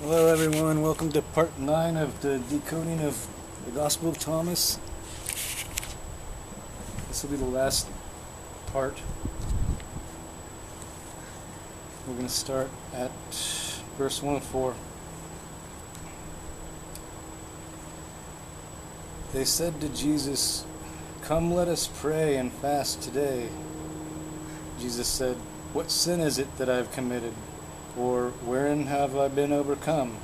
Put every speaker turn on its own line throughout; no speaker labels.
Hello everyone, welcome to part 9 of the decoding of the Gospel of Thomas. This will be the last part. We're going to start at verse 104. They said to Jesus, "Come, let us pray and fast today." Jesus said, "What sin is it that I have committed? Or wherein have I been overcome?"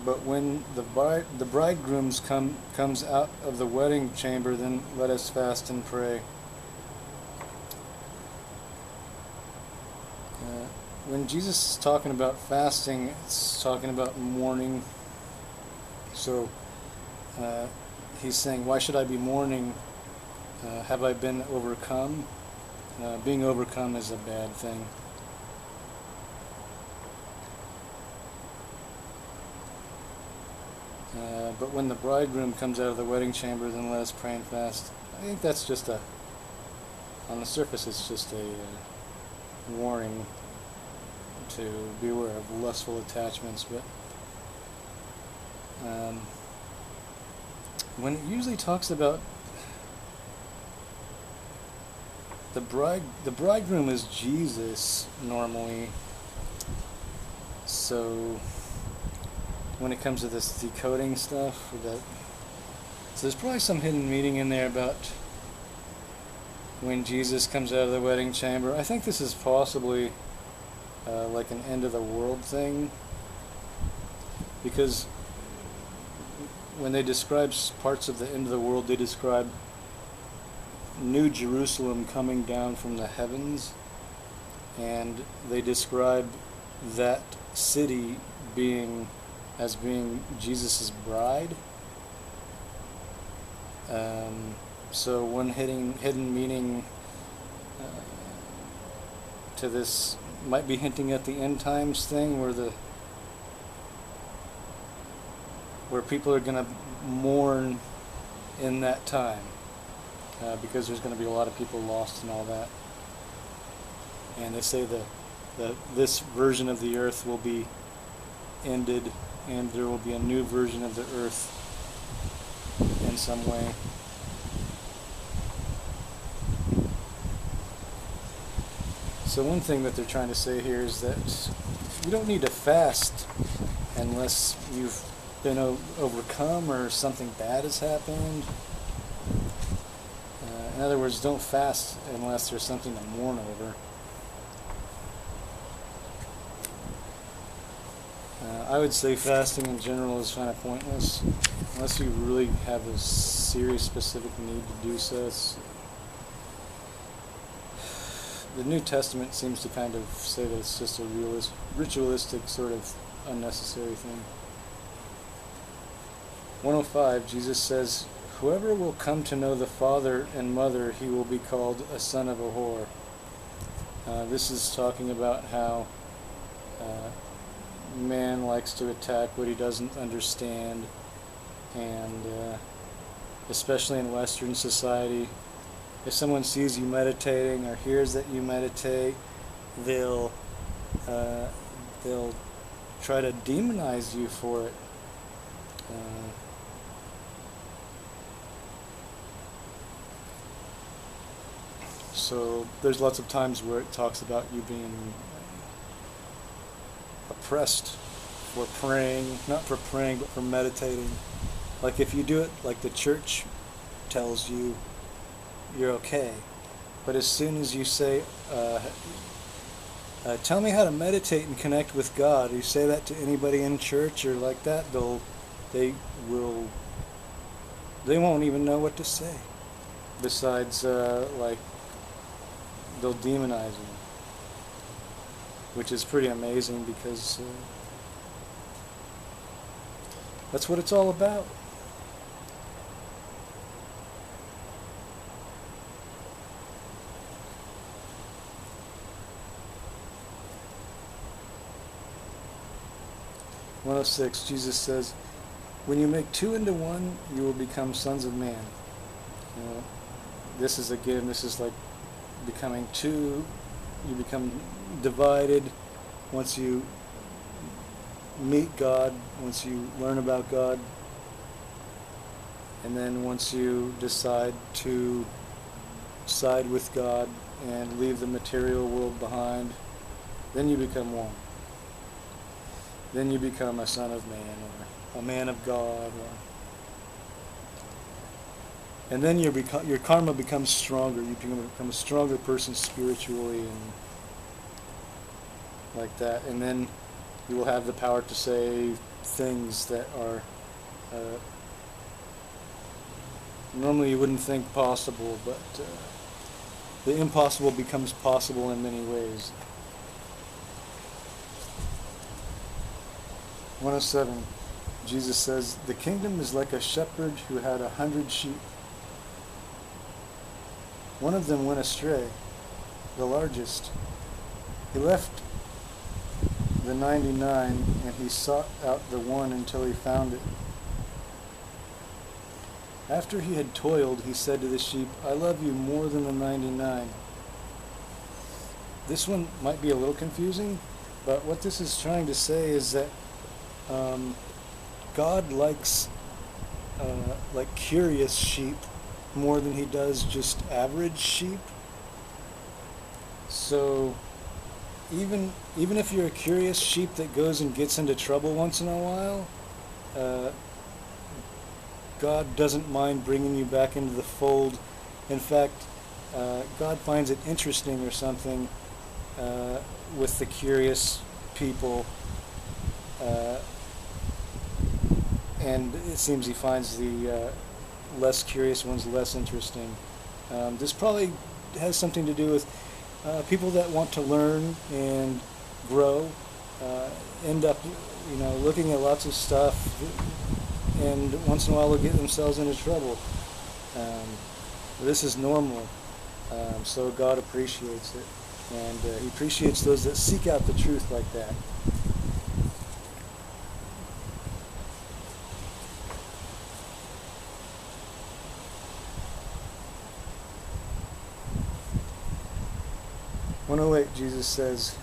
But when the bridegrooms comes out of the wedding chamber, then let us fast and pray. When Jesus is talking about fasting, it's talking about mourning. So he's saying, why should I be mourning? Have I been overcome? Being overcome is a bad thing. But when the bridegroom comes out of the wedding chamber, then let us pray and fast. I think that's just on the surface, it's just a warning to beware of lustful attachments. But when it usually talks about the bridegroom is Jesus normally. So when it comes to this decoding stuff, so there's probably some hidden meaning in there about when Jesus comes out of the wedding chamber. I think this is possibly like an end of the world thing, because when they describe parts of the end of the world, they describe New Jerusalem coming down from the heavens, and they describe that city as being Jesus' bride. So one hidden meaning to this might be hinting at the end times thing, where people are going to mourn in that time, because there's going to be a lot of people lost and all that. And they say that this version of the earth will be ended, and there will be a new version of the earth in some way. So one thing that they're trying to say here is that you don't need to fast unless you've been overcome or something bad has happened. In other words, don't fast unless there's something to mourn over. I would say fasting in general is kind of pointless unless you really have a serious specific need to do so. The New Testament seems to kind of say that it's just a ritualistic sort of unnecessary thing. 105, Jesus says, "Whoever will come to know the father and mother, he will be called a son of a whore." This is talking about how man likes to attack what he doesn't understand, and especially in Western society, if someone sees you meditating or hears that you meditate, they'll try to demonize you for it. So there's lots of times where it talks about you being oppressed for praying, not for praying, but for meditating. Like if you do it like the church tells you, you're okay. But as soon as you say, tell me how to meditate and connect with God, you say that to anybody in church or like that, they won't even know what to say. Besides, like, they'll demonize you, which is pretty amazing, because that's what it's all about. (106) Jesus says, "When you make two into one, you will become sons of man." This is like becoming two. You become divided once you meet God, once you learn about God, and then once you decide to side with God and leave the material world behind, then you become one. Then you become a son of man or a man of God, and then your karma becomes stronger. You become a stronger person spiritually and like that, and then you will have the power to say things that are normally you wouldn't think possible, but the impossible becomes possible in many ways. 107, Jesus says, "The kingdom is like a shepherd who had 100 sheep. One of them went astray, the largest. He left the 99 and he sought out the one until he found it. After he had toiled, he said to the sheep, 'I love you more than the 99. This one might be a little confusing, but what this is trying to say is that God likes curious sheep more than he does just average sheep. So even if you're a curious sheep that goes and gets into trouble once in a while, God doesn't mind bringing you back into the fold. In fact, God finds it interesting or something with the curious people, and it seems he finds the less curious ones less interesting. This probably has something to do with people that want to learn and grow end up, looking at lots of stuff, and once in a while they'll get themselves into trouble. This is normal, so God appreciates it, and he appreciates those that seek out the truth like that. Jesus says,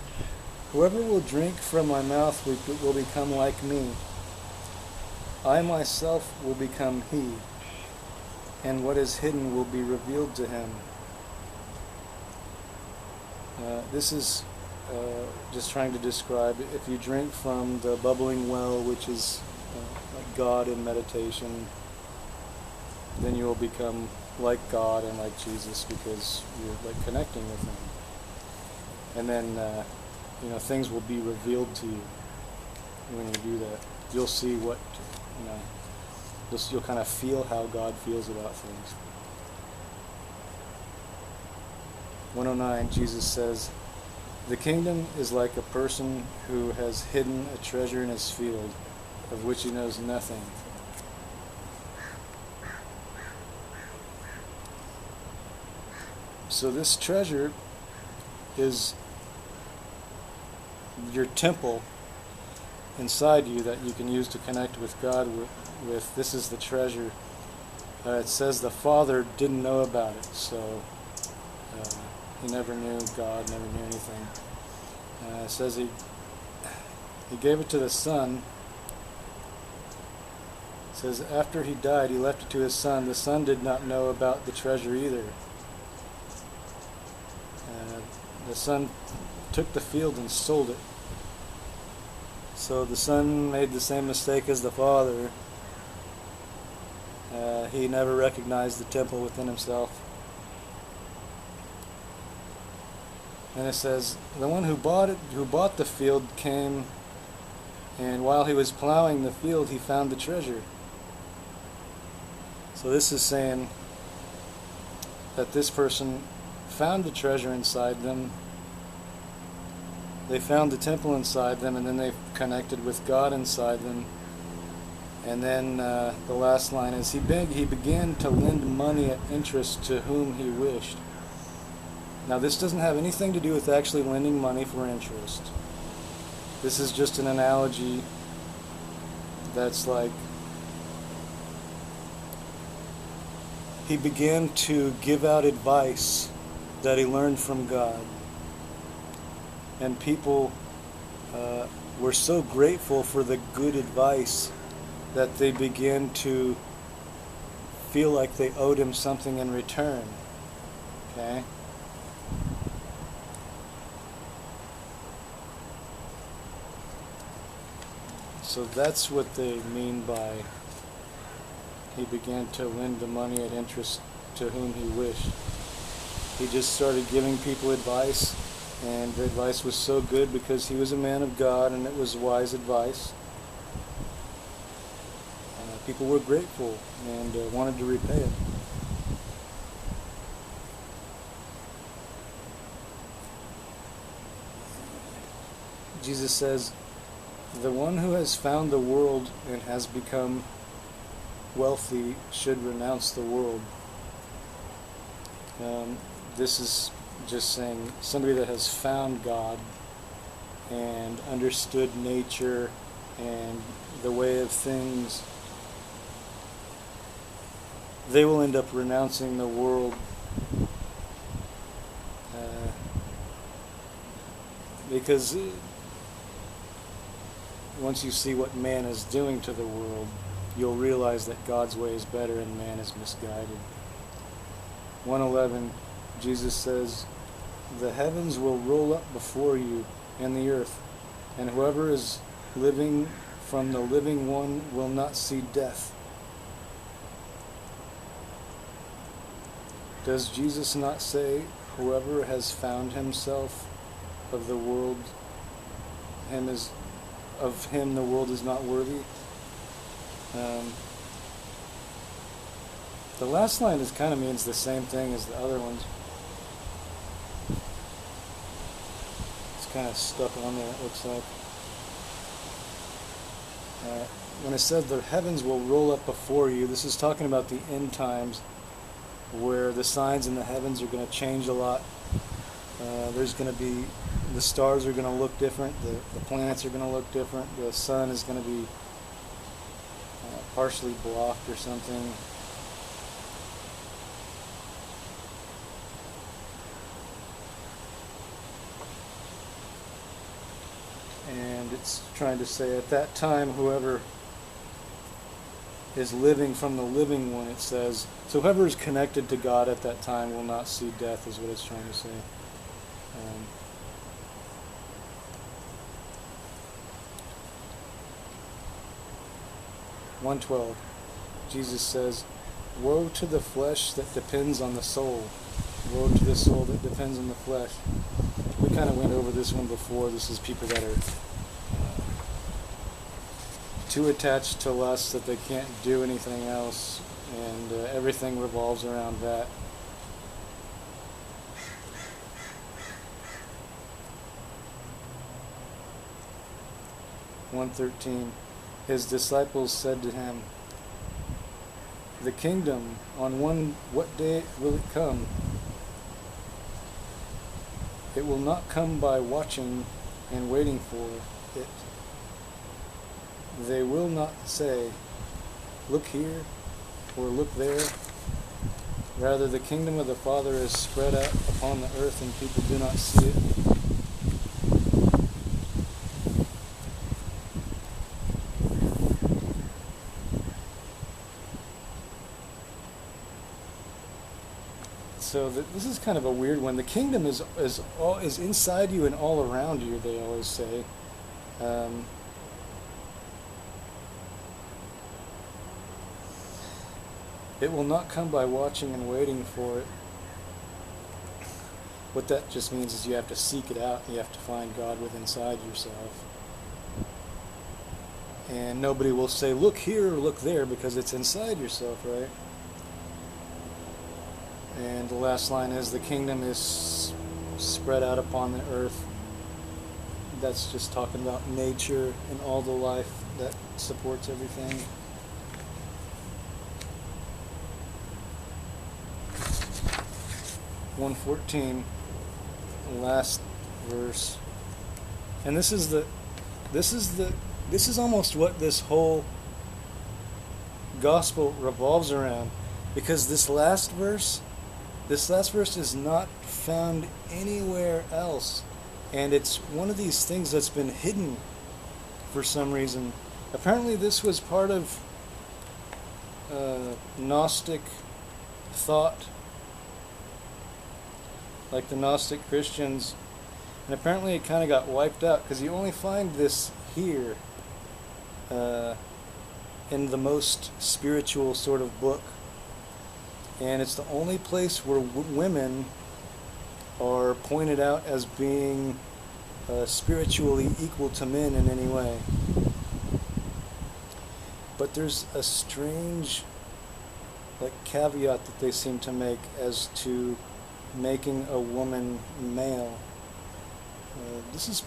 "Whoever will drink from my mouth will become like me. I myself will become he, and what is hidden will be revealed to him." This is just trying to describe, if you drink from the bubbling well, which is like God in meditation, then you will become like God and like Jesus because you're like connecting with him. And then, things will be revealed to you when you do that. You'll see what, you'll kind of feel how God feels about things. 109, Jesus says, "The kingdom is like a person who has hidden a treasure in his field, of which he knows nothing." So this treasure is your temple inside you that you can use to connect with God with. This is the treasure. It says the Father didn't know about it, so he never knew God, never knew anything. It says he gave it to the Son. It says after he died, he left it to his Son. The Son did not know about the treasure either. The Son took the field and sold it. So the Son made the same mistake as the Father. He never recognized the temple within himself. And it says, the one who bought the field came, and while he was plowing the field, he found the treasure. So this is saying that this person found the treasure inside them. They found the temple inside them, and then they connected with God inside them. And then the last line is, he began to lend money at interest to whom he wished. Now this doesn't have anything to do with actually lending money for interest. This is just an analogy that's like, he began to give out advice that he learned from God. And people were so grateful for the good advice that they began to feel like they owed him something in return. Okay? So that's what they mean by he began to lend the money at interest to whom he wished. He just started giving people advice, and the advice was so good because he was a man of God and it was wise advice. People were grateful and wanted to repay it. Jesus says, "The one who has found the world and has become wealthy should renounce the world." This is just saying somebody that has found God and understood nature and the way of things, they will end up renouncing the world because once you see what man is doing to the world, you'll realize that God's way is better and man is misguided. 1:11, Jesus says, "The heavens will roll up before you, and the earth, and whoever is living from the living one will not see death." Does Jesus not say, "Whoever has found himself of the world, of him the world is not worthy"? The last line kind of means the same thing as the other ones. It's kind of stuck on there, it looks like. When it says the heavens will roll up before you, this is talking about the end times, where the signs in the heavens are going to change a lot. There's going to be, the stars are going to look different, the planets are going to look different, the sun is going to be partially blocked or something. And it's trying to say at that time, whoever is living from the living one, it says. So whoever is connected to God at that time will not see death, is what it's trying to say. 1:12, Jesus says, "Woe to the flesh that depends on the soul." Woe to the soul that depends on the flesh. We kind of went over this one before. This is people that are too attached to lust that they can't do anything else, and everything revolves around that. His disciples said to him, "The kingdom, what day will it come? It will not come by watching and waiting for it. They will not say, 'Look here,' or 'Look there.' Rather, the kingdom of the Father is spread out upon the earth and people do not see it." So this is kind of a weird one. The kingdom is inside you and all around you, they always say. It will not come by watching and waiting for it. What that just means is you have to seek it out. You have to find God within inside yourself. And nobody will say, "Look here," or "Look there," because it's inside yourself, right? And the last line is, "The kingdom is spread out upon the earth." That's just talking about nature and all the life that supports everything. (114), last verse. And this is almost what this whole gospel revolves around, because this last verse, This last verse is not found anywhere else, and it's one of these things that's been hidden for some reason. Apparently this was part of Gnostic thought, like the Gnostic Christians, and apparently it kind of got wiped out, because you only find this here in the most spiritual sort of book, and it's the only place where women are pointed out as being spiritually equal to men in any way. But there's a strange caveat that they seem to make as to making a woman male. This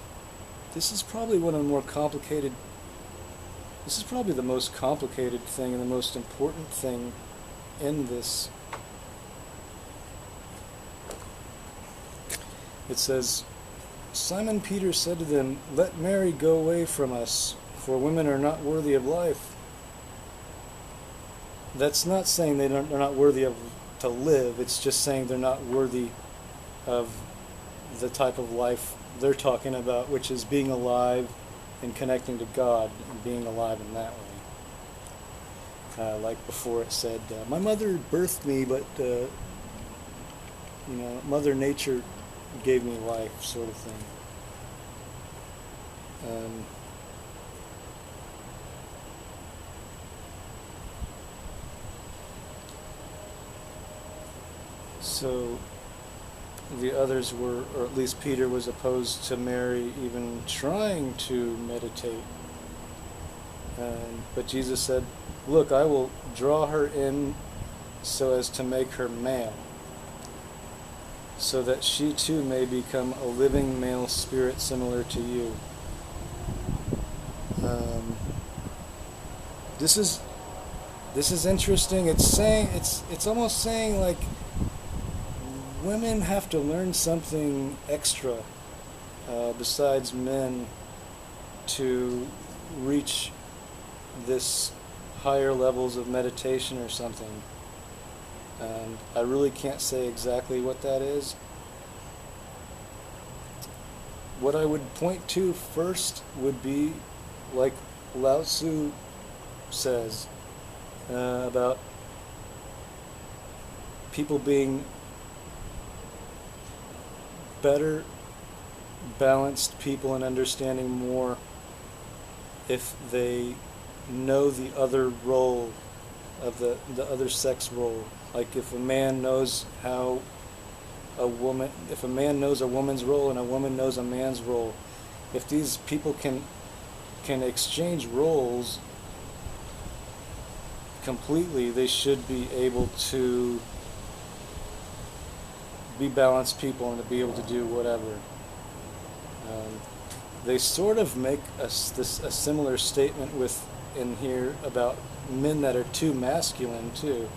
is probably one of the more complicated. This is probably the most complicated thing and the most important thing in this. It says, Simon Peter said to them, "Let Mary go away from us, for women are not worthy of life." That's not saying they're not worthy of to live. It's just saying they're not worthy of the type of life they're talking about, which is being alive and connecting to God and being alive in that way. Like before it said, my mother birthed me, but Mother Nature gave me life, sort of thing. So the others were, or at least Peter was opposed to Mary even trying to meditate. But Jesus said, "Look, I will draw her in so as to make her male, so that she too may become a living male spirit similar to you." This is interesting. It's almost saying like women have to learn something extra besides men to reach this higher levels of meditation or something. And I really can't say exactly what that is. What I would point to first would be, like Lao Tzu says, about people being better balanced people and understanding more if they know the other role of the other sex role. Like if a man knows how if a man knows a woman's role and a woman knows a man's role, if these people can exchange roles completely, they should be able to be balanced people and to be able to do whatever. They sort of make a similar statement in here about men that are too masculine too.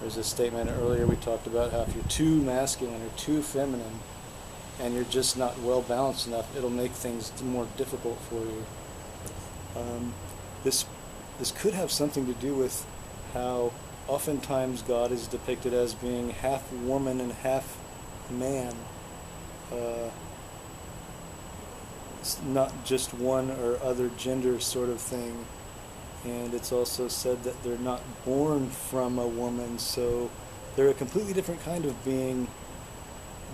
There's a statement earlier we talked about how if you're too masculine or too feminine and you're just not well balanced enough, it'll make things more difficult for you. This could have something to do with how oftentimes God is depicted as being half woman and half man. It's not just one or other gender sort of thing. And it's also said that they're not born from a woman, so they're a completely different kind of being,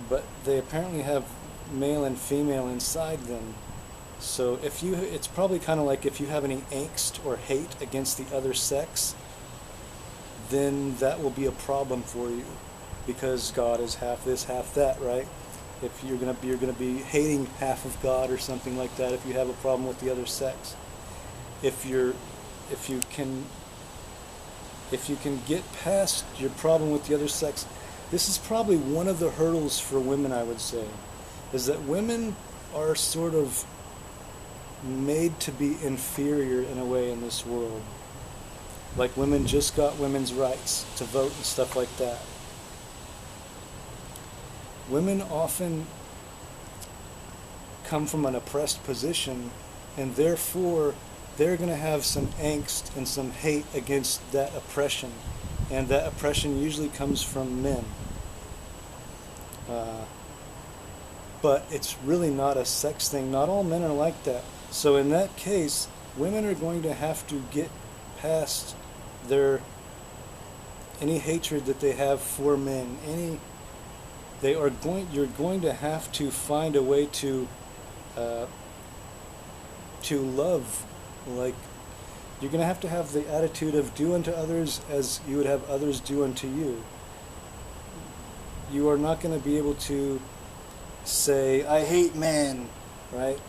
but they apparently have male and female inside them. So it's probably kind of like if you have any angst or hate against the other sex, then that will be a problem for you, because God is half this, half that, right? If you're gonna be hating half of God or something like that if you have a problem with the other sex. If you can get past your problem with the other sex, this is probably one of the hurdles for women, I would say, is that women are sort of made to be inferior in a way in this world. Like women just got women's rights to vote and stuff like that. Women often come from an oppressed position, and therefore they're going to have some angst and some hate against that oppression. And that oppression usually comes from men. Uh, but it's really not a sex thing. Not all men are like that. So in that case, women are going to have to get past their any hatred that they have for men. You're going to have to find a way uh, to love. Like, you're going to have the attitude of do unto others as you would have others do unto you. You are not going to be able to say, I hate men, right?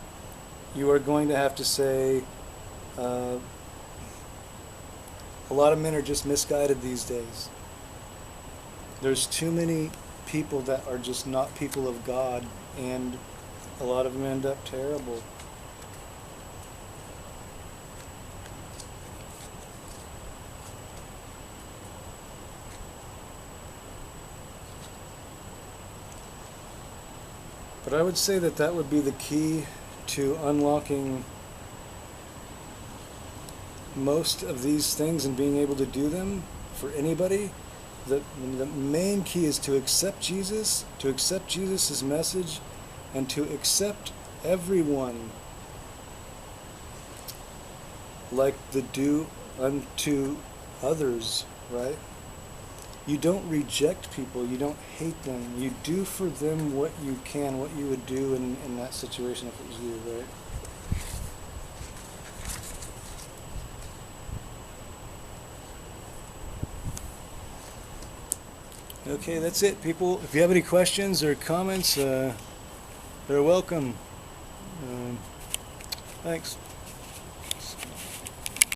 You are going to have to say, a lot of men are just misguided these days. There's too many people that are just not people of God, and a lot of them end up terrible. But I would say that would be the key to unlocking most of these things and being able to do them for anybody. The main key is to accept Jesus, to accept Jesus' message, and to accept everyone like the do unto others, right? You don't reject people, you don't hate them, you do for them what you can, what you would do in that situation if it was you, right? Okay, that's it, people. If you have any questions or comments, they're welcome. Thanks.